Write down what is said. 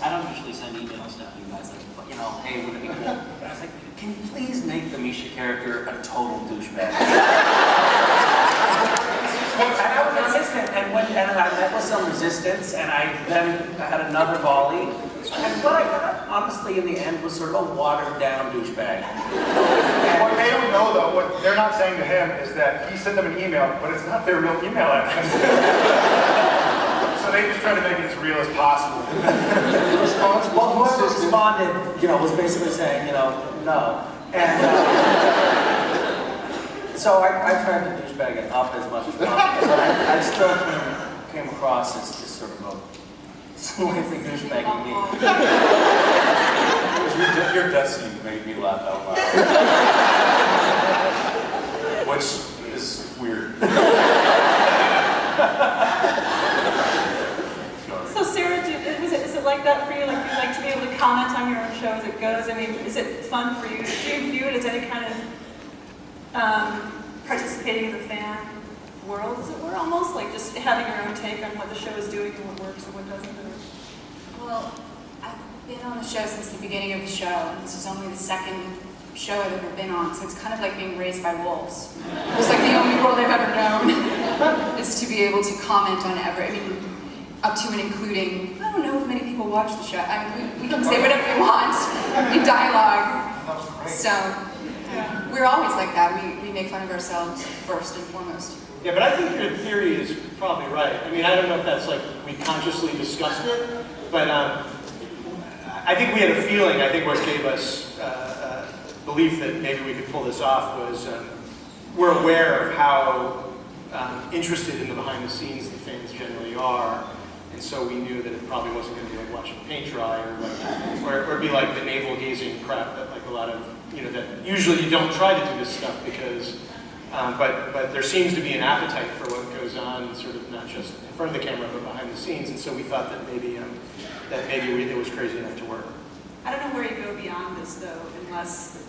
I don't usually send emails to you guys like, you know, hey, would it be cool? I was like, can you please make the Misha character a total douchebag? And I was insistent, and I met with some resistance, and I had another volley. And what I got, honestly, in the end, was sort of a watered-down douchebag. What they don't know, though, what they're not saying to him is that he sent them an email, but it's not their real email address. So they just try to make it as real as possible. Well, whoever responded, you know, was basically saying, you know, no. And so I tried to douchebag it up as much as possible, but I still came across as just sort of a slightly douchebagging me. Your death scene made me laugh out loud. Which is weird. So Sarah, is it like that for you? Like you like to be able to comment on your own show as it goes? I mean, is it fun for you? Do you view it as any kind of participating in the fan world, as it were, almost? Like just having your own take on what the show is doing and what works and what doesn't? Well, I've been on the show since the beginning of the show, and this is only the second show I've ever been on, so it's kind of like being raised by wolves. It's like the only world I've ever known is to be able to comment on I mean, up to and including, I don't know if many people watch the show. I mean, we can say whatever we want in dialogue. So, we're always like that. We make fun of ourselves first and foremost. Yeah, but I think your theory is probably right. I mean, I don't know if that's like we consciously discussed it, but I think we had a feeling. I think what gave us belief that maybe we could pull this off was we're aware of how interested in the behind the scenes the fans generally are, and so we knew that it probably wasn't going to be like watching paint dry or be like the navel gazing crap that like a lot of that usually you don't try to do this stuff because. But there seems to be an appetite for what goes on, sort of not just in front of the camera, but behind the scenes. And so we thought that maybe it was crazy enough to work. I don't know where you go beyond this, though, unless